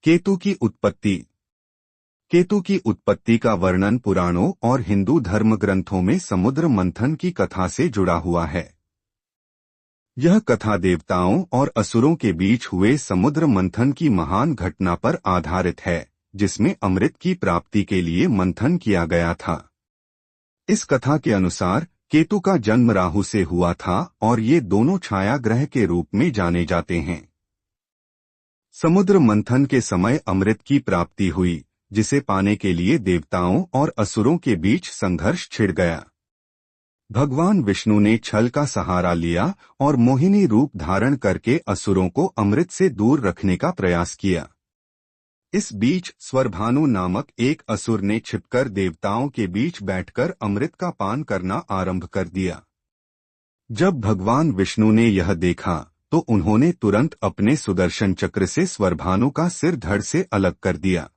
केतु की उत्पत्ति। केतु की उत्पत्ति का वर्णन पुराणों और हिंदू धर्म ग्रंथों में समुद्र मंथन की कथा से जुड़ा हुआ है। यह कथा देवताओं और असुरों के बीच हुए समुद्र मंथन की महान घटना पर आधारित है, जिसमें अमृत की प्राप्ति के लिए मंथन किया गया था। इस कथा के अनुसार केतु का जन्म राहु से हुआ था और ये दोनों छाया ग्रह के रूप में जाने जाते हैं। समुद्र मंथन के समय अमृत की प्राप्ति हुई, जिसे पाने के लिए देवताओं और असुरों के बीच संघर्ष छिड़ गया। भगवान विष्णु ने छल का सहारा लिया और मोहिनी रूप धारण करके असुरों को अमृत से दूर रखने का प्रयास किया। इस बीच स्वरभानु नामक एक असुर ने छिपकर देवताओं के बीच बैठकर अमृत का पान करना आरंभ कर दिया। जब भगवान विष्णु ने यह देखा तो उन्होंने तुरंत अपने सुदर्शन चक्र से स्वरभानु का सिर धड़ से अलग कर दिया।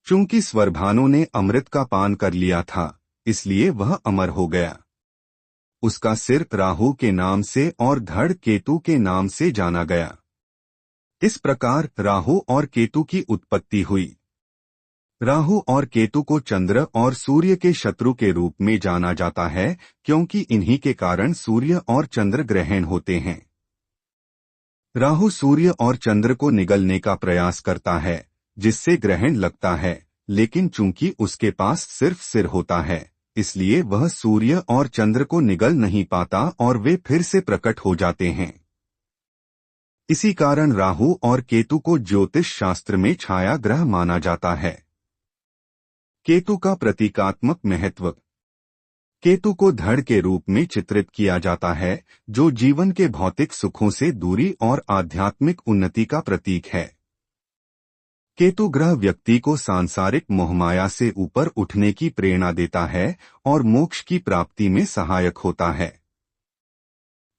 चूंकि स्वरभानु ने अमृत का पान कर लिया था, इसलिए वह अमर हो गया। उसका सिर राहु के नाम से और धड़ केतु के नाम से जाना गया। इस प्रकार राहु और केतु की उत्पत्ति हुई। राहु और केतु को चंद्र और सूर्य के शत्रु के रूप में जाना जाता है, क्योंकि इन्हीं के कारण सूर्य और चंद्र ग्रहण होते हैं। राहु सूर्य और चंद्र को निगलने का प्रयास करता है, जिससे ग्रहण लगता है, लेकिन चूंकि उसके पास सिर्फ सिर होता है, इसलिए वह सूर्य और चंद्र को निगल नहीं पाता और वे फिर से प्रकट हो जाते हैं। इसी कारण राहु और केतु को ज्योतिष शास्त्र में छाया ग्रह माना जाता है। केतु का प्रतीकात्मक महत्व। केतु को धड़ के रूप में चित्रित किया जाता है, जो जीवन के भौतिक सुखों से दूरी और आध्यात्मिक उन्नति का प्रतीक है। केतु ग्रह व्यक्ति को सांसारिक मोहमाया से ऊपर उठने की प्रेरणा देता है और मोक्ष की प्राप्ति में सहायक होता है।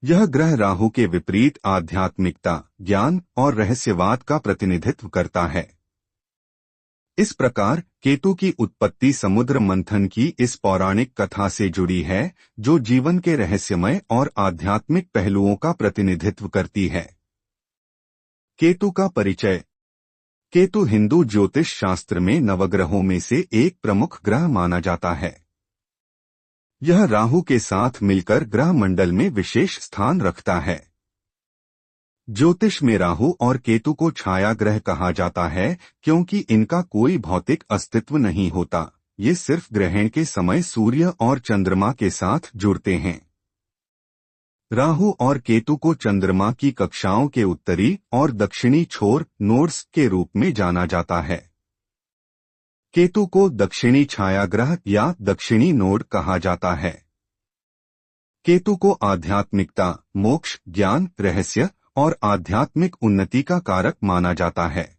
यह ग्रह राहु के विपरीत आध्यात्मिकता, ज्ञान और रहस्यवाद का प्रतिनिधित्व करता है। इस प्रकार केतु की उत्पत्ति समुद्र मंथन की इस पौराणिक कथा से जुड़ी है, जो जीवन के रहस्यमय और आध्यात्मिक पहलुओं का प्रतिनिधित्व करती है। केतु का परिचय। केतु हिंदू ज्योतिष शास्त्र में नवग्रहों में से एक प्रमुख ग्रह माना जाता है। यह राहु के साथ मिलकर ग्रह मंडल में विशेष स्थान रखता है। ज्योतिष में राहु और केतु को छाया ग्रह कहा जाता है, क्योंकि इनका कोई भौतिक अस्तित्व नहीं होता। ये सिर्फ ग्रहण के समय सूर्य और चंद्रमा के साथ जुड़ते हैं। राहु और केतु को चंद्रमा की कक्षाओं के उत्तरी और दक्षिणी छोर नोड्स के रूप में जाना जाता है। केतु को दक्षिणी छाया ग्रह या दक्षिणी नोड कहा जाता है। केतु को आध्यात्मिकता, मोक्ष, ज्ञान, रहस्य और आध्यात्मिक उन्नति का कारक माना जाता है।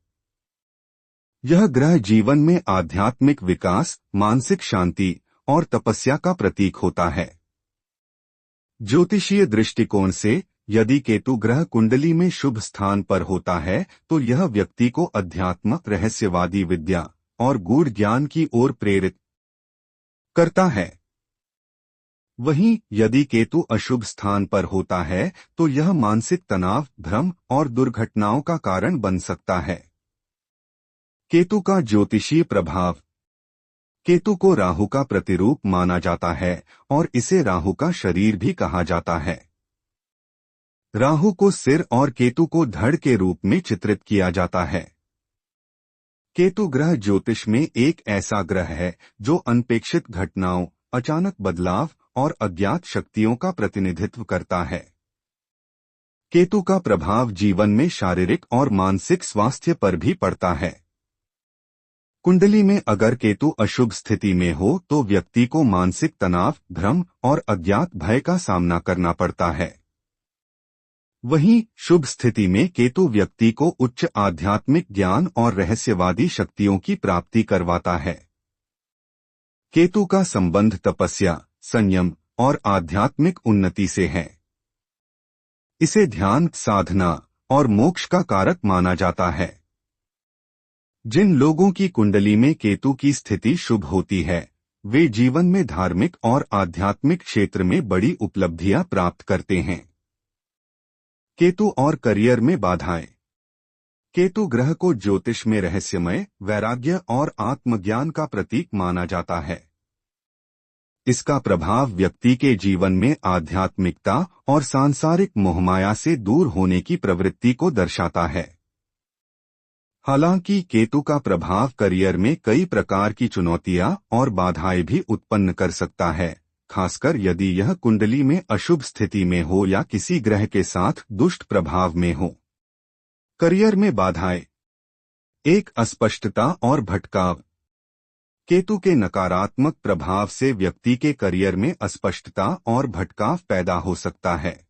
यह ग्रह जीवन में आध्यात्मिक विकास, मानसिक शांति और तपस्या का प्रतीक होता है। ज्योतिषीय दृष्टिकोण से यदि केतु ग्रह कुंडली में शुभ स्थान पर होता है, तो यह व्यक्ति को अध्यात्म, रहस्यवादी विद्या और गूढ़ ज्ञान की ओर प्रेरित करता है। वहीं यदि केतु अशुभ स्थान पर होता है, तो यह मानसिक तनाव, भ्रम और दुर्घटनाओं का कारण बन सकता है। केतु का ज्योतिषीय प्रभाव। केतु को राहु का प्रतिरूप माना जाता है और इसे राहु का शरीर भी कहा जाता है। राहु को सिर और केतु को धड़ के रूप में चित्रित किया जाता है। केतु ग्रह ज्योतिष में एक ऐसा ग्रह है जो अनपेक्षित घटनाओं, अचानक बदलाव और अज्ञात शक्तियों का प्रतिनिधित्व करता है। केतु का प्रभाव जीवन में शारीरिक और मानसिक स्वास्थ्य पर भी पड़ता है। कुंडली में अगर केतु अशुभ स्थिति में हो तो व्यक्ति को मानसिक तनाव, भ्रम और अज्ञात भय का सामना करना पड़ता है। वहीं शुभ स्थिति में केतु व्यक्ति को उच्च आध्यात्मिक ज्ञान और रहस्यवादी शक्तियों की प्राप्ति करवाता है। केतु का संबंध तपस्या, संयम और आध्यात्मिक उन्नति से है। इसे ध्यान, साधना और मोक्ष का कारक माना जाता है। जिन लोगों की कुंडली में केतु की स्थिति शुभ होती है, वे जीवन में धार्मिक और आध्यात्मिक क्षेत्र में बड़ी उपलब्धियां प्राप्त करते हैं। केतु और करियर में बाधाएं। केतु ग्रह को ज्योतिष में रहस्यमय, वैराग्य और आत्मज्ञान का प्रतीक माना जाता है। इसका प्रभाव व्यक्ति के जीवन में आध्यात्मिकता और सांसारिक मोहमाया से दूर होने की प्रवृत्ति को दर्शाता है। हालांकि केतु का प्रभाव करियर में कई प्रकार की चुनौतियां और बाधाएं भी उत्पन्न कर सकता है, खासकर यदि यह कुंडली में अशुभ स्थिति में हो या किसी ग्रह के साथ दुष्ट प्रभाव में हो। करियर में बाधाएं। 1. अस्पष्टता और भटकाव। केतु के नकारात्मक प्रभाव से व्यक्ति के करियर में अस्पष्टता और भटकाव पैदा हो सकता है।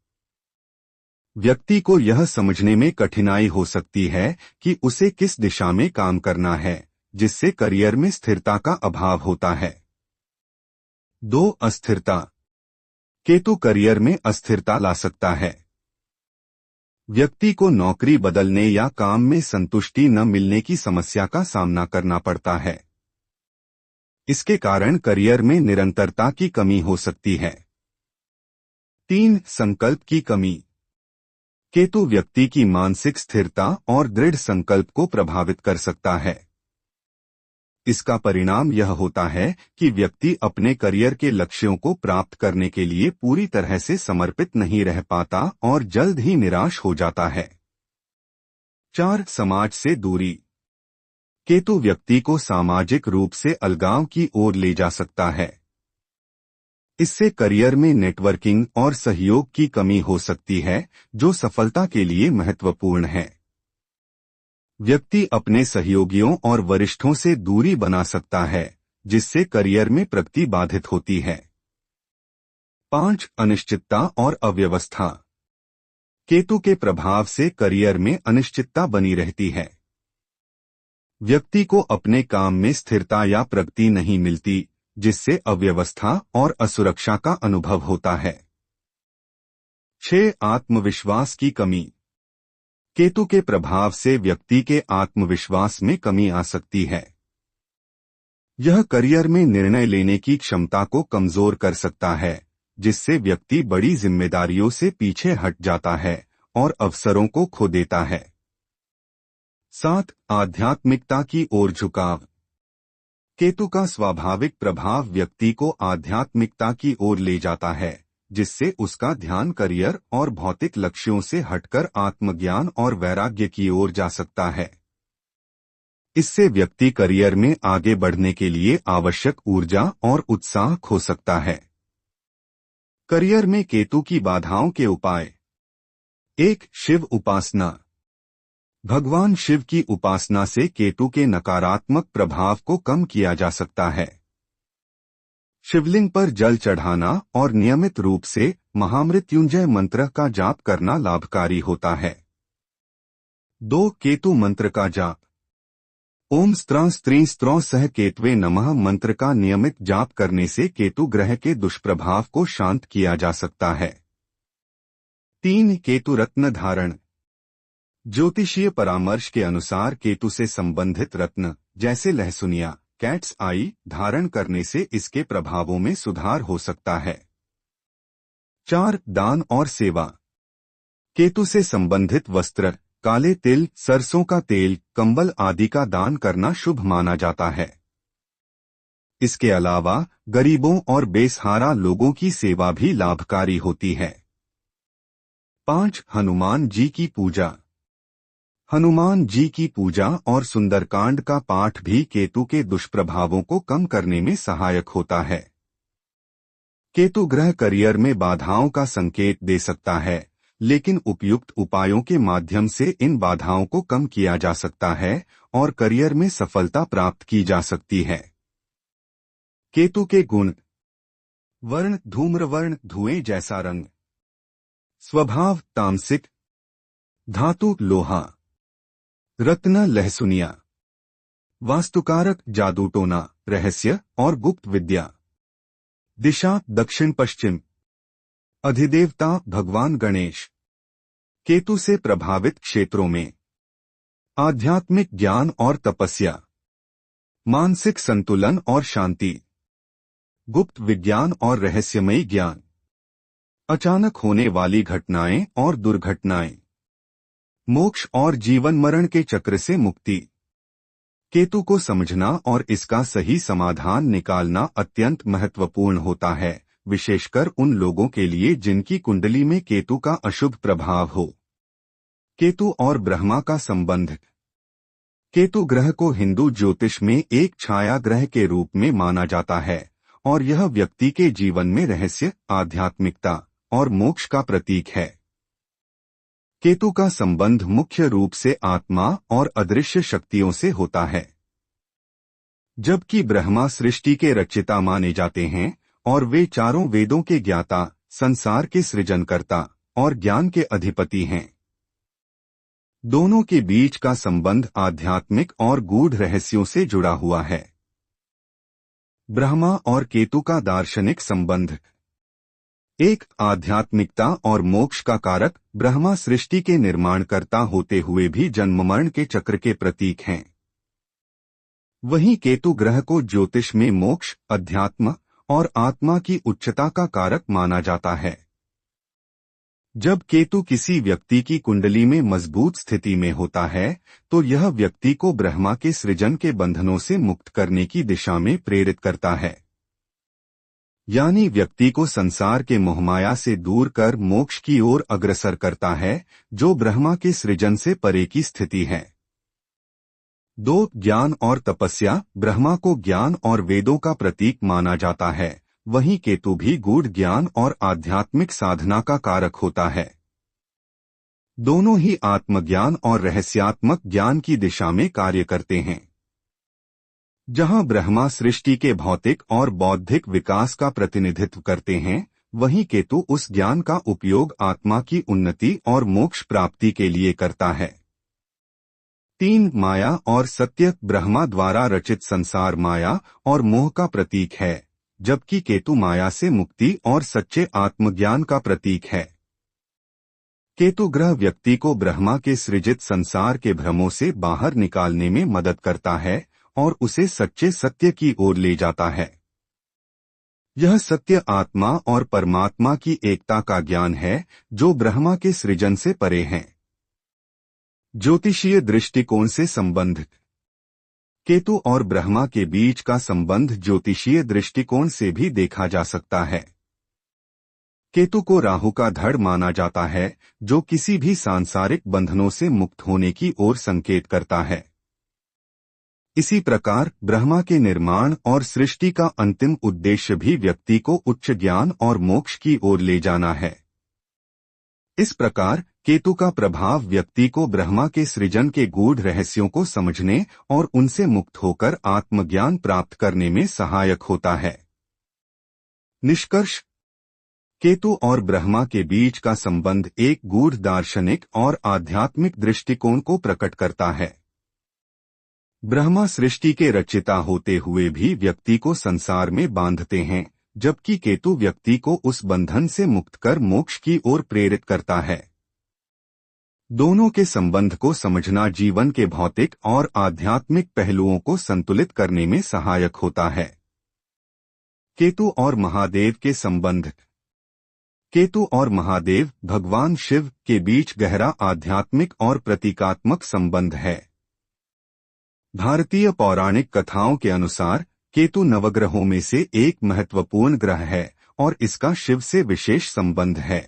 व्यक्ति को यह समझने में कठिनाई हो सकती है कि उसे किस दिशा में काम करना है, जिससे करियर में स्थिरता का अभाव होता है। 2. अस्थिरता। केतु करियर में अस्थिरता ला सकता है। व्यक्ति को नौकरी बदलने या काम में संतुष्टि न मिलने की समस्या का सामना करना पड़ता है। इसके कारण करियर में निरंतरता की कमी हो सकती है। 3. संकल्प की कमी। केतु व्यक्ति की मानसिक स्थिरता और दृढ़ संकल्प को प्रभावित कर सकता है। इसका परिणाम यह होता है कि व्यक्ति अपने करियर के लक्ष्यों को प्राप्त करने के लिए पूरी तरह से समर्पित नहीं रह पाता और जल्द ही निराश हो जाता है। 4. समाज से दूरी। केतु व्यक्ति को सामाजिक रूप से अलगाव की ओर ले जा सकता है। इससे करियर में नेटवर्किंग और सहयोग की कमी हो सकती है, जो सफलता के लिए महत्वपूर्ण है। व्यक्ति अपने सहयोगियों और वरिष्ठों से दूरी बना सकता है, जिससे करियर में प्रगति बाधित होती है। 5. अनिश्चितता और अव्यवस्था। केतु के प्रभाव से करियर में अनिश्चितता बनी रहती है। व्यक्ति को अपने काम में स्थिरता या प्रगति नहीं मिलती, जिससे अव्यवस्था और असुरक्षा का अनुभव होता है। 6. आत्मविश्वास की कमी। केतु के प्रभाव से व्यक्ति के आत्मविश्वास में कमी आ सकती है। यह करियर में निर्णय लेने की क्षमता को कमजोर कर सकता है, जिससे व्यक्ति बड़ी जिम्मेदारियों से पीछे हट जाता है और अवसरों को खो देता है। 7. आध्यात्मिकता की ओर झुकाव। केतु का स्वाभाविक प्रभाव व्यक्ति को आध्यात्मिकता की ओर ले जाता है, जिससे उसका ध्यान करियर और भौतिक लक्ष्यों से हटकर आत्मज्ञान और वैराग्य की ओर जा सकता है। इससे व्यक्ति करियर में आगे बढ़ने के लिए आवश्यक ऊर्जा और उत्साह खो सकता है। करियर में केतु की बाधाओं के उपाय। 1. शिव उपासना। भगवान शिव की उपासना से केतु के नकारात्मक प्रभाव को कम किया जा सकता है। शिवलिंग पर जल चढ़ाना और नियमित रूप से महामृत्युंजय मंत्र का जाप करना लाभकारी होता है। 2. केतु मंत्र का जाप। ओम स्त्रां स्त्रीं स्त्रौं सह केतवे नमः मंत्र का नियमित जाप करने से केतु ग्रह के दुष्प्रभाव को शांत किया जा सकता है। 3. केतु रत्न धारण। ज्योतिषीय परामर्श के अनुसार केतु से संबंधित रत्न जैसे लहसुनिया, कैट्स आई धारण करने से इसके प्रभावों में सुधार हो सकता है। 4. दान और सेवा। केतु से संबंधित वस्त्र, काले तिल, सरसों का तेल, कंबल आदि का दान करना शुभ माना जाता है। इसके अलावा गरीबों और बेसहारा लोगों की सेवा भी लाभकारी होती है। 5. हनुमान जी की पूजा। हनुमान जी की पूजा और सुंदरकांड का पाठ भी केतु के दुष्प्रभावों को कम करने में सहायक होता है। केतु ग्रह करियर में बाधाओं का संकेत दे सकता है, लेकिन उपयुक्त उपायों के माध्यम से इन बाधाओं को कम किया जा सकता है और करियर में सफलता प्राप्त की जा सकती है। केतु के गुण। वर्ण धूम्रवर्ण, धुएं जैसा रंग। स्वभाव तामसिक। धातु लोहा। रत्न लहसुनिया। वास्तुकारक जादू टोना, रहस्य और गुप्त विद्या। दिशा दक्षिण पश्चिम। अधिदेवता भगवान गणेश। केतु से प्रभावित क्षेत्रों में आध्यात्मिक ज्ञान और तपस्या, मानसिक संतुलन और शांति, गुप्त विज्ञान और रहस्यमयी ज्ञान, अचानक होने वाली घटनाएं और दुर्घटनाएं। मोक्ष और जीवन मरण के चक्र से मुक्ति। केतु को समझना और इसका सही समाधान निकालना अत्यंत महत्वपूर्ण होता है, विशेषकर उन लोगों के लिए जिनकी कुंडली में केतु का अशुभ प्रभाव हो। केतु और ब्रह्मा का संबंध। केतु ग्रह को हिंदू ज्योतिष में एक छाया ग्रह के रूप में माना जाता है और यह व्यक्ति के जीवन में रहस्य, आध्यात्मिकता और मोक्ष का प्रतीक है। केतु का संबंध मुख्य रूप से आत्मा और अदृश्य शक्तियों से होता है। जबकि ब्रह्मा सृष्टि के रचयिता माने जाते हैं और वे चारों वेदों के ज्ञाता, संसार के सृजनकर्ता और ज्ञान के अधिपति हैं। दोनों के बीच का संबंध आध्यात्मिक और गूढ़ रहस्यों से जुड़ा हुआ है। ब्रह्मा और केतु का दार्शनिक संबंध। एक, आध्यात्मिकता और मोक्ष का कारक ब्रह्मा सृष्टि के निर्माणकर्ता होते हुए भी जन्म मरण के चक्र के प्रतीक हैं। वहीं केतु ग्रह को ज्योतिष में मोक्ष, अध्यात्म और आत्मा की उच्चता का कारक माना जाता है। जब केतु किसी व्यक्ति की कुंडली में मजबूत स्थिति में होता है तो यह व्यक्ति को ब्रह्मा के सृजन के बंधनों से मुक्त करने की दिशा में प्रेरित करता है, यानी व्यक्ति को संसार के मोहमाया से दूर कर मोक्ष की ओर अग्रसर करता है, जो ब्रह्मा के सृजन से परे की स्थिति है। 2, ज्ञान और तपस्या। ब्रह्मा को ज्ञान और वेदों का प्रतीक माना जाता है, वहीं केतु भी गूढ़ ज्ञान और आध्यात्मिक साधना का कारक होता है। दोनों ही आत्मज्ञान और रहस्यात्मक ज्ञान की दिशा में कार्य करते हैं। जहां ब्रह्मा सृष्टि के भौतिक और बौद्धिक विकास का प्रतिनिधित्व करते हैं, वहीं केतु उस ज्ञान का उपयोग आत्मा की उन्नति और मोक्ष प्राप्ति के लिए करता है। 3, माया और सत्य। ब्रह्मा द्वारा रचित संसार माया और मोह का प्रतीक है, जबकि केतु माया से मुक्ति और सच्चे आत्मज्ञान का प्रतीक है। केतु ग्रह व्यक्ति को ब्रह्मा के सृजित संसार के भ्रमों से बाहर निकालने में मदद करता है और उसे सच्चे सत्य की ओर ले जाता है। यह सत्य आत्मा और परमात्मा की एकता का ज्ञान है, जो ब्रह्मा के सृजन से परे है। ज्योतिषीय दृष्टिकोण से संबंध। केतु और ब्रह्मा के बीच का संबंध ज्योतिषीय दृष्टिकोण से भी देखा जा सकता है। केतु को राहु का धड़ माना जाता है, जो किसी भी सांसारिक बंधनों से मुक्त होने की ओर संकेत करता है। इसी प्रकार ब्रह्मा के निर्माण और सृष्टि का अंतिम उद्देश्य भी व्यक्ति को उच्च ज्ञान और मोक्ष की ओर ले जाना है। इस प्रकार केतु का प्रभाव व्यक्ति को ब्रह्मा के सृजन के गूढ़ रहस्यों को समझने और उनसे मुक्त होकर आत्मज्ञान प्राप्त करने में सहायक होता है। निष्कर्ष। केतु और ब्रह्मा के बीच का संबंध एक गूढ़ दार्शनिक और आध्यात्मिक दृष्टिकोण को प्रकट करता है। ब्रह्मा सृष्टि के रचयिता होते हुए भी व्यक्ति को संसार में बांधते हैं, जबकि केतु व्यक्ति को उस बंधन से मुक्त कर मोक्ष की ओर प्रेरित करता है। दोनों के संबंध को समझना जीवन के भौतिक और आध्यात्मिक पहलुओं को संतुलित करने में सहायक होता है। केतु और महादेव के संबंध। केतु और महादेव भगवान शिव के बीच गहरा आध्यात्मिक और प्रतीकात्मक संबंध है। भारतीय पौराणिक कथाओं के अनुसार केतु नवग्रहों में से एक महत्वपूर्ण ग्रह है और इसका शिव से विशेष संबंध है।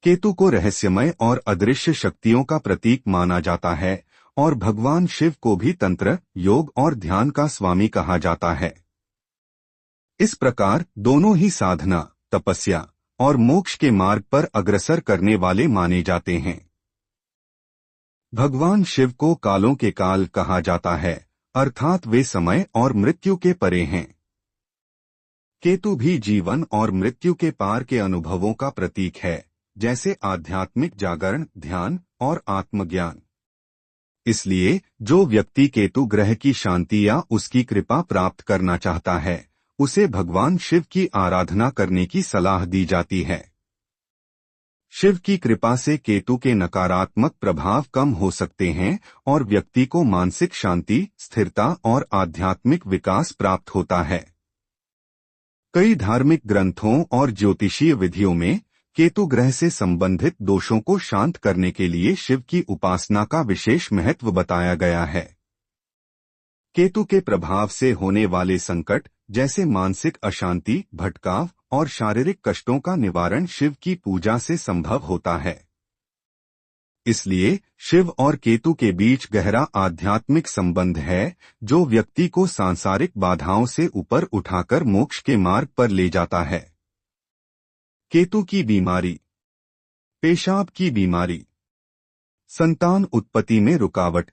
केतु को रहस्यमय और अदृश्य शक्तियों का प्रतीक माना जाता है और भगवान शिव को भी तंत्र, योग और ध्यान का स्वामी कहा जाता है। इस प्रकार दोनों ही साधना, तपस्या और मोक्ष के मार्ग पर अग्रसर करने वाले माने जाते हैं। भगवान शिव को कालों के काल कहा जाता है, अर्थात वे समय और मृत्यु के परे हैं। केतु भी जीवन और मृत्यु के पार के अनुभवों का प्रतीक है, जैसे आध्यात्मिक जागरण, ध्यान और आत्मज्ञान। इसलिए जो व्यक्ति केतु ग्रह की शांति या उसकी कृपा प्राप्त करना चाहता है, उसे भगवान शिव की आराधना करने की सलाह दी जाती है। शिव की कृपा से केतु के नकारात्मक प्रभाव कम हो सकते हैं और व्यक्ति को मानसिक शांति, स्थिरता और आध्यात्मिक विकास प्राप्त होता है। कई धार्मिक ग्रंथों और ज्योतिषीय विधियों में केतु ग्रह से संबंधित दोषों को शांत करने के लिए शिव की उपासना का विशेष महत्व बताया गया है। केतु के प्रभाव से होने वाले संकट जैसे मानसिक अशांति, भटकाव और शारीरिक कष्टों का निवारण शिव की पूजा से संभव होता है। इसलिए शिव और केतु के बीच गहरा आध्यात्मिक संबंध है, जो व्यक्ति को सांसारिक बाधाओं से ऊपर उठाकर मोक्ष के मार्ग पर ले जाता है। केतु की बीमारी। पेशाब की बीमारी, संतान उत्पत्ति में रुकावट,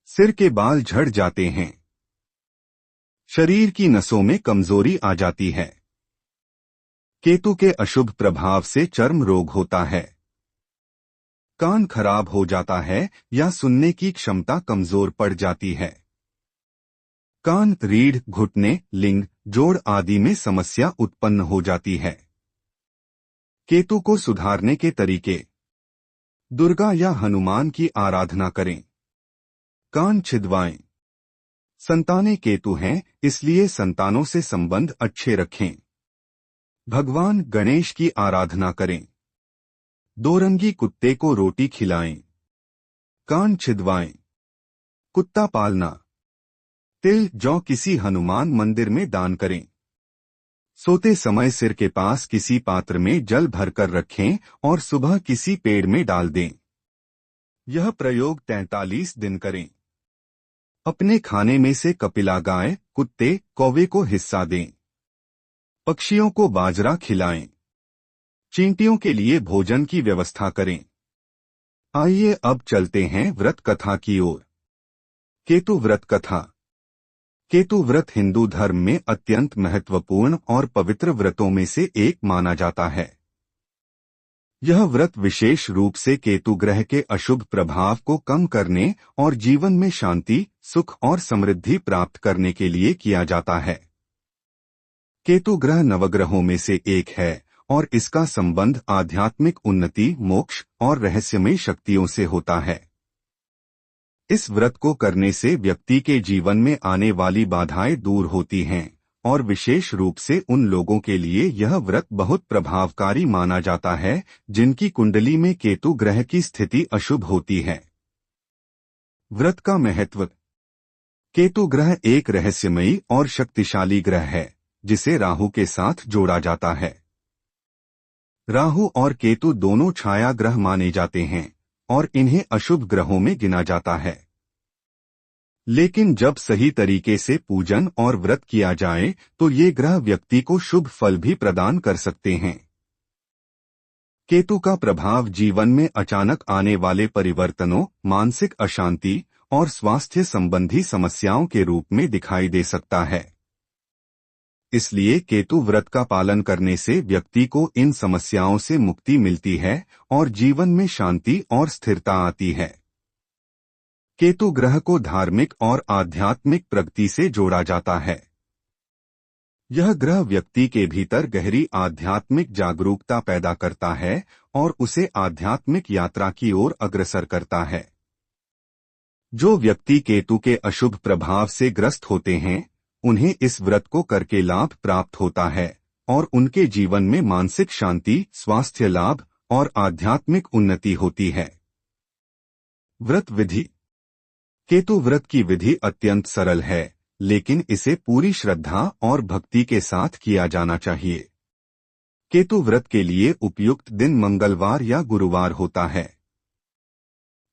सिर के बाल झड़ जाते हैं, शरीर की नसों में कमजोरी आ जाती है। केतु के अशुभ प्रभाव से चर्म रोग होता है, कान खराब हो जाता है या सुनने की क्षमता कमजोर पड़ जाती है। कान, रीढ़, घुटने, लिंग, जोड़ आदि में समस्या उत्पन्न हो जाती है। केतु को सुधारने के तरीके। दुर्गा या हनुमान की आराधना करें। कान छिदवाएं। संतानें केतु हैं, इसलिए संतानों से संबंध अच्छे रखें। भगवान गणेश की आराधना करें। दोरंगी कुत्ते को रोटी खिलाएं। कान छिदवाएं। कुत्ता पालना। तिल, जौ किसी हनुमान मंदिर में दान करें। सोते समय सिर के पास किसी पात्र में जल भरकर रखें और सुबह किसी पेड़ में डाल दें। यह प्रयोग 43 दिन करें। अपने खाने में से कपिला गाय, कुत्ते, कौवे को हिस्सा दें। पक्षियों को बाजरा खिलाएं। चींटियों के लिए भोजन की व्यवस्था करें। आइए अब चलते हैं व्रत कथा की ओर। केतु व्रत कथा। केतु व्रत हिंदू धर्म में अत्यंत महत्वपूर्ण और पवित्र व्रतों में से एक माना जाता है। यह व्रत विशेष रूप से केतु ग्रह के अशुभ प्रभाव को कम करने और जीवन में शांति, सुख और समृद्धि प्राप्त करने के लिए किया जाता है। केतु ग्रह नवग्रहों में से एक है और इसका संबंध आध्यात्मिक उन्नति, मोक्ष और रहस्यमय शक्तियों से होता है। इस व्रत को करने से व्यक्ति के जीवन में आने वाली बाधाएं दूर होती हैं और विशेष रूप से उन लोगों के लिए यह व्रत बहुत प्रभावकारी माना जाता है जिनकी कुंडली में केतु ग्रह की स्थिति अशुभ होती है। व्रत का महत्व। केतु ग्रह एक रहस्यमयी और शक्तिशाली ग्रह है जिसे राहु के साथ जोड़ा जाता है। राहु और केतु दोनों छाया ग्रह माने जाते हैं और इन्हें अशुभ ग्रहों में गिना जाता है। लेकिन जब सही तरीके से पूजन और व्रत किया जाए तो ये ग्रह व्यक्ति को शुभ फल भी प्रदान कर सकते हैं। केतु का प्रभाव जीवन में अचानक आने वाले परिवर्तनों, मानसिक अशांति और स्वास्थ्य संबंधी समस्याओं के रूप में दिखाई दे सकता है। इसलिए केतु व्रत का पालन करने से व्यक्ति को इन समस्याओं से मुक्ति मिलती है और जीवन में शांति और स्थिरता आती है। केतु ग्रह को धार्मिक और आध्यात्मिक प्रगति से जोड़ा जाता है। यह ग्रह व्यक्ति के भीतर गहरी आध्यात्मिक जागरूकता पैदा करता है और उसे आध्यात्मिक यात्रा की ओर अग्रसर करता है। जो व्यक्ति केतु के अशुभ प्रभाव से ग्रस्त होते हैं, उन्हें इस व्रत को करके लाभ प्राप्त होता है और उनके जीवन में मानसिक शांति, स्वास्थ्य लाभ और आध्यात्मिक उन्नति होती है। व्रत विधि। केतु व्रत की विधि अत्यंत सरल है, लेकिन इसे पूरी श्रद्धा और भक्ति के साथ किया जाना चाहिए। केतु व्रत के लिए उपयुक्त दिन मंगलवार या गुरुवार होता है।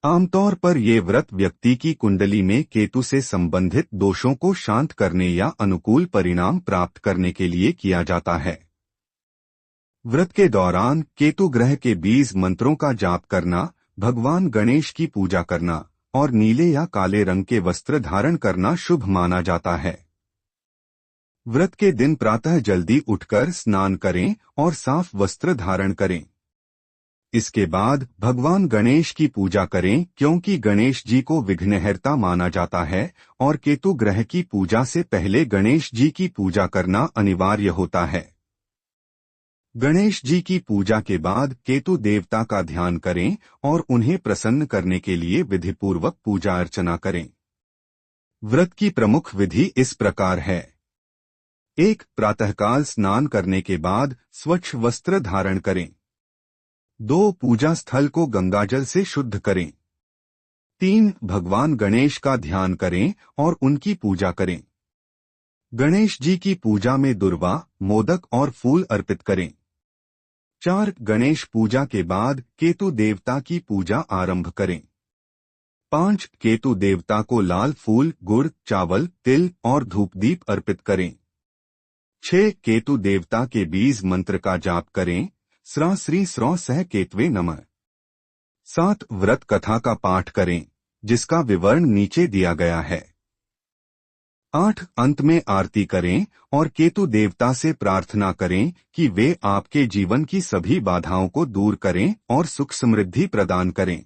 आमतौर पर ये व्रत व्यक्ति की कुंडली में केतु से संबंधित दोषों को शांत करने या अनुकूल परिणाम प्राप्त करने के लिए किया जाता है। व्रत के दौरान केतु ग्रह के 20 मंत्रों का जाप करना, भगवान गणेश की पूजा करना और नीले या काले रंग के वस्त्र धारण करना शुभ माना जाता है। व्रत के दिन प्रातः जल्दी उठकर स्नान करें और साफ वस्त्र धारण करें। इसके बाद भगवान गणेश की पूजा करें, क्योंकि गणेश जी को विघ्नहर्ता माना जाता है और केतु ग्रह की पूजा से पहले गणेश जी की पूजा करना अनिवार्य होता है। गणेश जी की पूजा के बाद केतु देवता का ध्यान करें और उन्हें प्रसन्न करने के लिए विधिपूर्वक पूजा अर्चना करें। व्रत की प्रमुख विधि इस प्रकार है। 1. प्रातःकाल स्नान करने के बाद स्वच्छ वस्त्र धारण करें। 2. पूजा स्थल को गंगाजल से शुद्ध करें। 3. भगवान गणेश का ध्यान करें और उनकी पूजा करें। गणेश जी की पूजा में दुर्वा, मोदक और फूल अर्पित करें। 4. गणेश पूजा के बाद केतु देवता की पूजा आरंभ करें। 5. केतु देवता को लाल फूल, गुड़, चावल, तिल और धूपदीप अर्पित करें। 6. केतु देवता के बीज मंत्र का जाप करें। स्रा श्री स्रौ सह केतवे नमः। 7. व्रत कथा का पाठ करें, जिसका विवरण नीचे दिया गया है। 8. अंत में आरती करें और केतु देवता से प्रार्थना करें कि वे आपके जीवन की सभी बाधाओं को दूर करें और सुख समृद्धि प्रदान करें।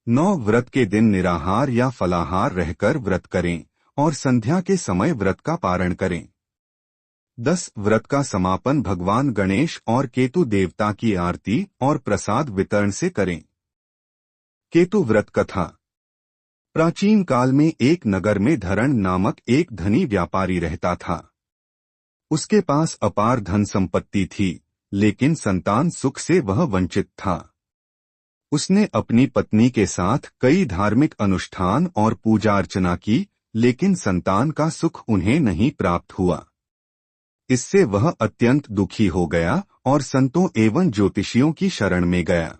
9. व्रत के दिन निराहार या फलाहार रहकर व्रत करें और संध्या के समय व्रत का पारण करें। 10. व्रत का समापन भगवान गणेश और केतु देवता की आरती और प्रसाद वितरण से करें। केतु व्रत कथा। प्राचीन काल में एक नगर में धरण नामक एक धनी व्यापारी रहता था। उसके पास अपार धन संपत्ति थी, लेकिन संतान सुख से वह वंचित था। उसने अपनी पत्नी के साथ कई धार्मिक अनुष्ठान और पूजा अर्चना की, लेकिन संतान का सुख उन्हें नहीं प्राप्त हुआ। इससे वह अत्यंत दुखी हो गया और संतों एवं ज्योतिषियों की शरण में गया।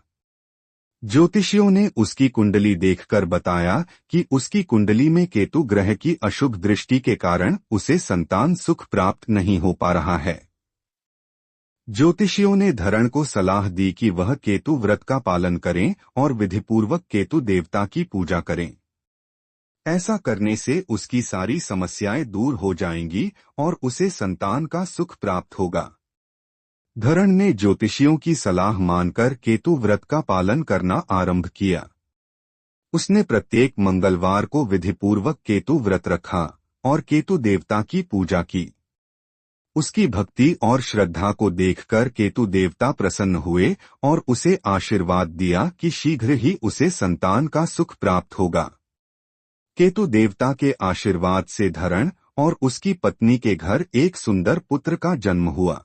ज्योतिषियों ने उसकी कुंडली देखकर बताया कि उसकी कुंडली में केतु ग्रह की अशुभ दृष्टि के कारण उसे संतान सुख प्राप्त नहीं हो पा रहा है। ज्योतिषियों ने धरण को सलाह दी कि वह केतु व्रत का पालन करें और विधिपूर्वक केतु देवता की पूजा करें। ऐसा करने से उसकी सारी समस्याएं दूर हो जाएंगी और उसे संतान का सुख प्राप्त होगा। धरण ने ज्योतिषियों की सलाह मानकर केतु व्रत का पालन करना आरंभ किया। उसने प्रत्येक मंगलवार को विधिपूर्वक केतु व्रत रखा और केतु देवता की पूजा की। उसकी भक्ति और श्रद्धा को देखकर केतु देवता प्रसन्न हुए और उसे आशीर्वाद दिया कि शीघ्र ही उसे संतान का सुख प्राप्त होगा। केतु देवता के आशीर्वाद से धरण और उसकी पत्नी के घर एक सुंदर पुत्र का जन्म हुआ।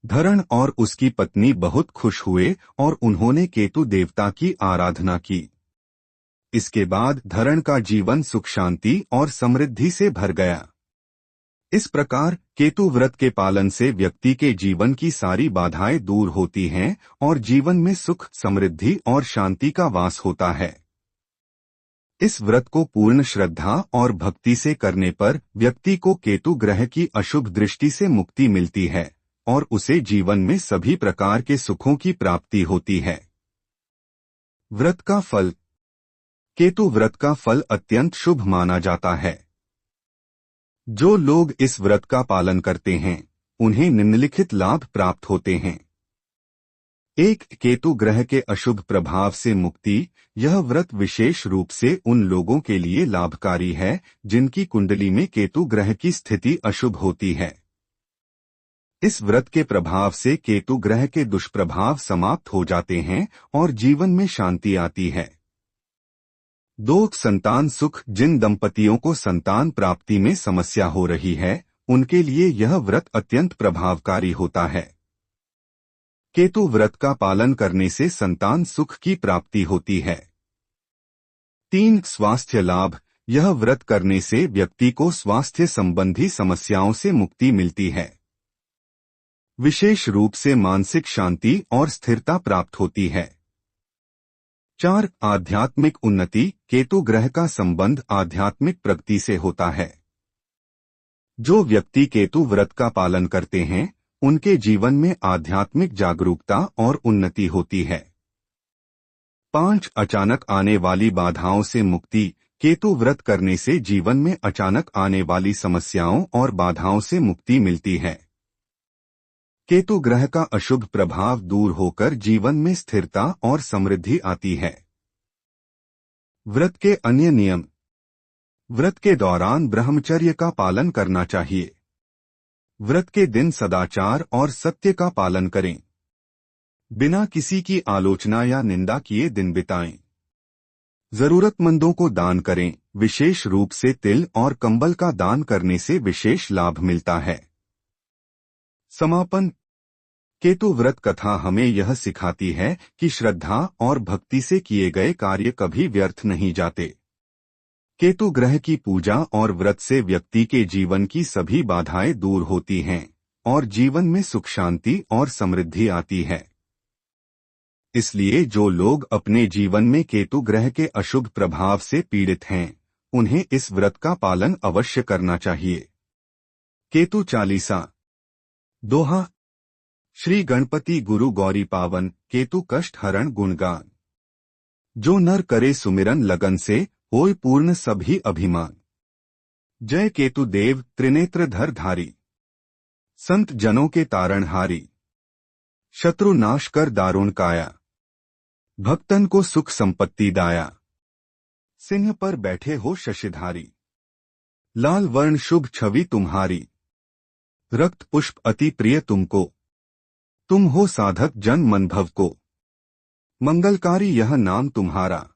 धरण और उसकी पत्नी बहुत खुश हुए और उन्होंने केतु देवता की आराधना की। इसके बाद धरण का जीवन सुख शांति और समृद्धि से भर गया। इस प्रकार केतु व्रत के पालन से व्यक्ति के जीवन की सारी बाधाएं दूर होती हैं और जीवन में सुख, समृद्धि और शांति का वास होता है। इस व्रत को पूर्ण श्रद्धा और भक्ति से करने पर व्यक्ति को केतु ग्रह की अशुभ दृष्टि से मुक्ति मिलती है और उसे जीवन में सभी प्रकार के सुखों की प्राप्ति होती है। व्रत का फल। केतु व्रत का फल अत्यंत शुभ माना जाता है। जो लोग इस व्रत का पालन करते हैं, उन्हें निम्नलिखित लाभ प्राप्त होते हैं। 1. केतु ग्रह के अशुभ प्रभाव से मुक्ति। यह व्रत विशेष रूप से उन लोगों के लिए लाभकारी है जिनकी कुंडली में केतु ग्रह की स्थिति अशुभ होती है। इस व्रत के प्रभाव से केतु ग्रह के दुष्प्रभाव समाप्त हो जाते हैं और जीवन में शांति आती है। 2. संतान सुख। जिन दंपतियों को संतान प्राप्ति में समस्या हो रही है, उनके लिए यह व्रत अत्यंत प्रभावकारी होता है। केतु व्रत का पालन करने से संतान सुख की प्राप्ति होती है। 3. स्वास्थ्य लाभ। यह व्रत करने से व्यक्ति को स्वास्थ्य संबंधी समस्याओं से मुक्ति मिलती है। विशेष रूप से मानसिक शांति और स्थिरता प्राप्त होती है। 4. आध्यात्मिक उन्नति। केतु ग्रह का संबंध आध्यात्मिक प्रगति से होता है। जो व्यक्ति केतु व्रत का पालन करते हैं, उनके जीवन में आध्यात्मिक जागरूकता और उन्नति होती है। 5. अचानक आने वाली बाधाओं से मुक्ति। केतु व्रत करने से जीवन में अचानक आने वाली समस्याओं और बाधाओं से मुक्ति मिलती है। केतु ग्रह का अशुभ प्रभाव दूर होकर जीवन में स्थिरता और समृद्धि आती है। व्रत के अन्य नियम। व्रत के दौरान ब्रह्मचर्य का पालन करना चाहिए। व्रत के दिन सदाचार और सत्य का पालन करें। बिना किसी की आलोचना या निंदा किए दिन बिताएं। जरूरतमंदों को दान करें। विशेष रूप से तिल और कंबल का दान करने से विशेष लाभ मिलता है। समापन। केतु व्रत कथा हमें यह सिखाती है कि श्रद्धा और भक्ति से किए गए कार्य कभी व्यर्थ नहीं जाते। केतु ग्रह की पूजा और व्रत से व्यक्ति के जीवन की सभी बाधाएं दूर होती हैं और जीवन में सुख शांति और समृद्धि आती है। इसलिए जो लोग अपने जीवन में केतु ग्रह के अशुभ प्रभाव से पीड़ित हैं, उन्हें इस व्रत का पालन अवश्य करना चाहिए। केतु चालीसा। दोहा। श्री गणपति गुरु गौरी पावन, केतु कष्ट हरण गुणगान। जो नर करे सुमिरन लगन से, होय पूर्ण सभी अभिमान। जय केतु देव त्रिनेत्रधर धारी, संत जनों के तारणहारी। शत्रु नाश कर दारुण काया, भक्तन को सुख संपत्ति दाया। सिंह पर बैठे हो शशिधारी, लाल वर्ण शुभ छवि तुम्हारी। रक्त पुष्प अति प्रिय तुमको, तुम हो साधक जन मन भव को। मंगलकारी यह नाम तुम्हारा,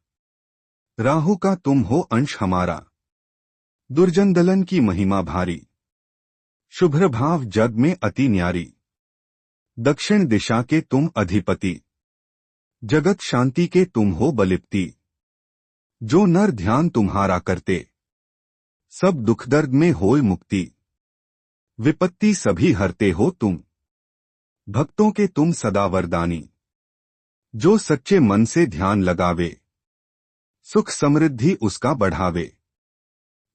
राहु का तुम हो अंश हमारा। दुर्जन दलन की महिमा भारी, शुभ्र भाव जग में अति न्यारी। दक्षिण दिशा के तुम अधिपति, जगत शांति के तुम हो बलिप्ति। जो नर ध्यान तुम्हारा करते, सब दुख दर्द में होय मुक्ति। विपत्ति सभी हरते हो तुम, भक्तों के तुम सदा वरदानी। जो सच्चे मन से ध्यान लगावे, सुख समृद्धि उसका बढ़ावे।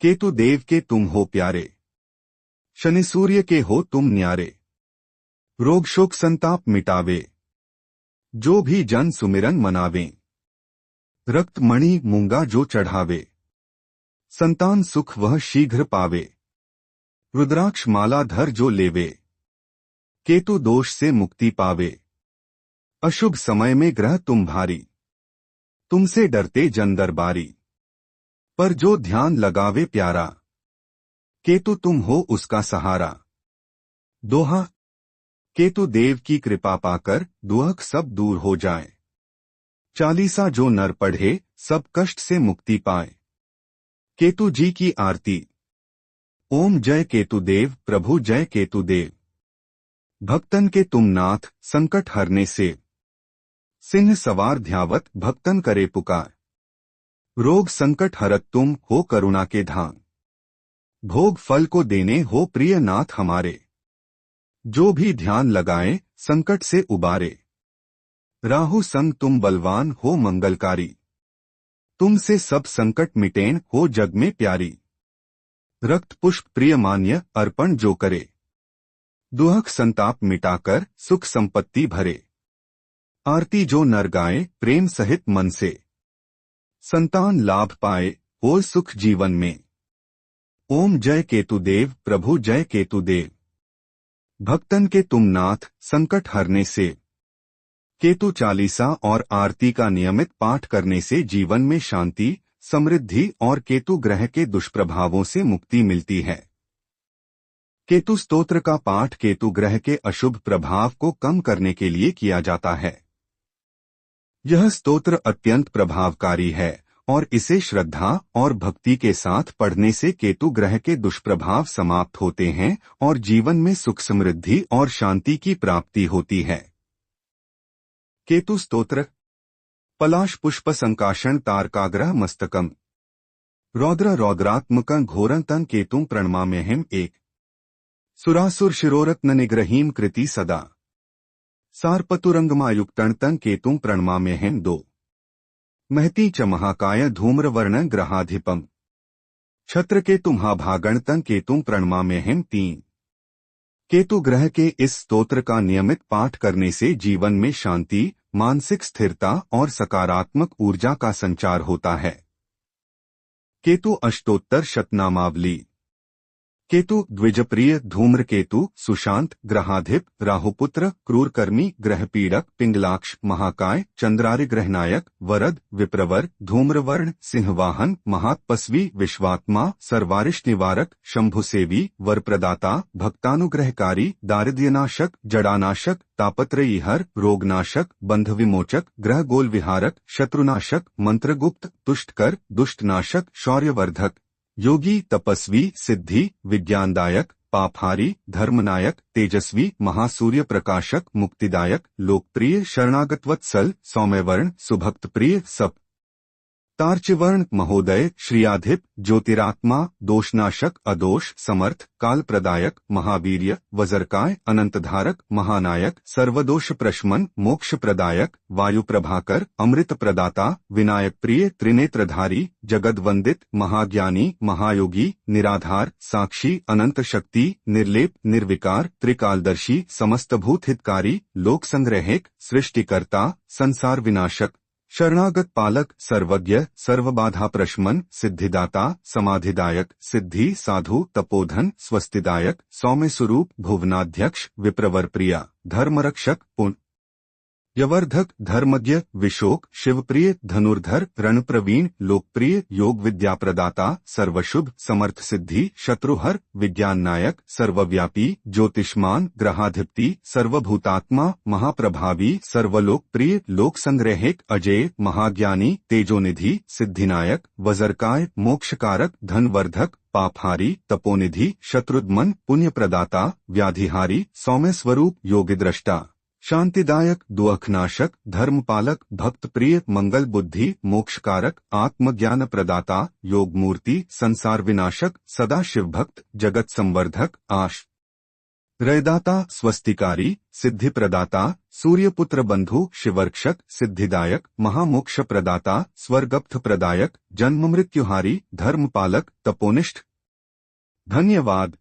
केतु देव के तुम हो प्यारे, शनि सूर्य के हो तुम न्यारे। रोग शोक संताप मिटावे, जो भी जन सुमिरन मनावे। रक्त मणि मूंगा जो चढ़ावे, संतान सुख वह शीघ्र पावे। रुद्राक्ष माला धर जो लेवे, केतु दोष से मुक्ति पावे। अशुभ समय में ग्रह तुम भारी, तुमसे डरते जन दरबारी। पर जो ध्यान लगावे प्यारा, केतु तुम हो उसका सहारा। दोहा। केतु देव की कृपा पाकर दुख सब दूर हो जाए। चालीसा जो नर पढ़े, सब कष्ट से मुक्ति पाए। केतु जी की आरती। ओम जय केतु देव प्रभु जय केतु देव। भक्तन के तुम नाथ, संकट हरने से। सिंह सवार ध्यावत भक्तन करे पुकार। रोग संकट हरत तुम हो करुणा के धाम। भोग फल को देने हो प्रिय नाथ हमारे। जो भी ध्यान लगाए संकट से उबारे। राहु संग तुम बलवान हो मंगलकारी। तुमसे सब संकट मिटेन हो जग में प्यारी। रक्त पुष्प प्रिय मान्य अर्पण जो करे, दुख संताप मिटाकर सुख संपत्ति भरे। आरती जो नर गाए प्रेम सहित मन से। संतान लाभ पाए हो सुख जीवन में। ओम जय केतु देव प्रभु जय केतु देव। भक्तन के तुम नाथ, संकट हरने से। केतु चालीसा और आरती का नियमित पाठ करने से जीवन में शांति, समृद्धि और केतु ग्रह के दुष्प्रभावों से मुक्ति मिलती है। केतु स्तोत्र का पाठ केतु ग्रह के अशुभ प्रभाव को कम करने के लिए किया जाता है। यह स्तोत्र अत्यंत प्रभावकारी है और इसे श्रद्धा और भक्ति के साथ पढ़ने से केतु ग्रह के दुष्प्रभाव समाप्त होते हैं और जीवन में सुख समृद्धि और शांति की प्राप्ति होती है। केतु स्तोत्र। पलाश पुष्प संकाशन तारकाग्रह मस्तकम। रौद्र रौद्रात्मकं घोरंतं केतुं प्रणमाम्यहम् एक। सुरासुर शिरोरत्न निग्रहीं कृति सदा। सार्पतुरंगमायुक्तं केतुं प्रणमाम्यहम् दो। महती च महाकाय धूम्रवर्ण ग्रहाधिपम। छत्र केतुमहाभागणतं केतुं प्रणमाम्यहम् तीन। केतु ग्रह के इस स्तोत्र का नियमित पाठ करने से जीवन में शांति, मानसिक स्थिरता और सकारात्मक ऊर्जा का संचार होता है। केतु अष्टोत्तर शतनामावली। केतु द्विजप्रिय धूम्रकेतु सुशांत ग्रहाधिप राहुपुत्र क्रूरकर्मी ग्रहपीड़क पिंगलाक्ष महाकाय चंद्रार्य ग्रहनायक वरद विप्रवर धूम्रवर्ण सिंहवाहन महातपस्वी विश्वात्मा सर्वारिष्ट निवारक शंभुसेवी वरप्रदाता भक्तानुग्रहकारी दारिद्र्यनाशक जड़ानाशक तापत्रयीहर रोगनाशक बंधविमोचक ग्रह गोल विहारक शत्रुनाशक मंत्रगुप्त तुष्टकर दुष्टनाशक शौर्यवर्धक योगी तपस्वी सिद्धि विज्ञानदायक पापहारी, धर्मनायक, तेजस्वी, महासूर्य प्रकाशक, मुक्तिदायक, लोकप्रिय, शरणागतवत्सल, सौम्यवर्ण, सुभक्त प्रिय, सब तार्चिवर्ण, महोदय, श्रियाधिप, ज्योतिरात्मा, दोषनाशक, अदोष, समर्थ, काल प्रदायक, महावीर्य, वज्रकाय, अनंतधारक, महानायक, सर्वदोष प्रशमन, मोक्ष प्रदायक, वायु प्रभाकर, अमृत प्रदाता, विनायक प्रिय, त्रिनेत्रधारी, जगद वंदित, महाज्ञानी, महायोगी, निराधार, साक्षी, अनंत शक्ति, निर्लेप, निर्विकार, त्रिकालदर्शी, समस्त भूत हितकारी, लोक संग्रहिक, सृष्टिकर्ता, संसार विनाशक, शरणागत पालक, सर्वज्ञ, सर्वबाधा प्रशमन, सिद्धिदाता, समाधिदायक, सिद्धि, साधु, तपोधन, स्वस्तिदायक, सौम्य स्वरूप, भुवनाध्यक्ष, विप्रवर प्रिया, धर्मरक्षक, पुण्य यवर्धक, धर्मज्ञ, विशोक, शिवप्रिय, धनुर्धर, रणप्रवीण, लोकप्रिय, योग विद्या प्रदाता, सर्वशुभ, समर्थ सिद्धि, शत्रुहर, विज्ञान नायक, सर्वव्यापी, ज्योतिष्मान, ग्रहाधिपति, सर्वभूतात्मा, महाप्रभावी, सर्वलोकप्रिय, लोक संग्रहिक, अजय, महाज्ञानी, तेजोनिधि, सिद्धिनायक, वज्रकाय, मोक्षकारक, धनवर्धक, पापहारी, तपोनिधि, शत्रुद्मन, पुण्य प्रदाता, व्याधिहारी, सौम्य स्वरूप, योगिद्रष्टा, शांतिदायक, दुअखनाशक, धर्मपालक, भक्त प्रिय, मंगल बुद्धि, मोक्षकारक, आत्मज्ञान प्रदाता, योग मूर्ति, संसार विनाशक, सदा शिव भक्त, जगत संवर्धक, रयदाता, स्वस्तिकारी, सिद्धि प्रदाता, सूर्यपुत्र बंधु, शिवरक्षक, सिद्धिदायक, महामोक्ष प्रदाता, स्वर्गप्थ प्रदायक, जन्म मृत्युहारी, धर्मपालक, तपोनिष्ठ। धन्यवाद।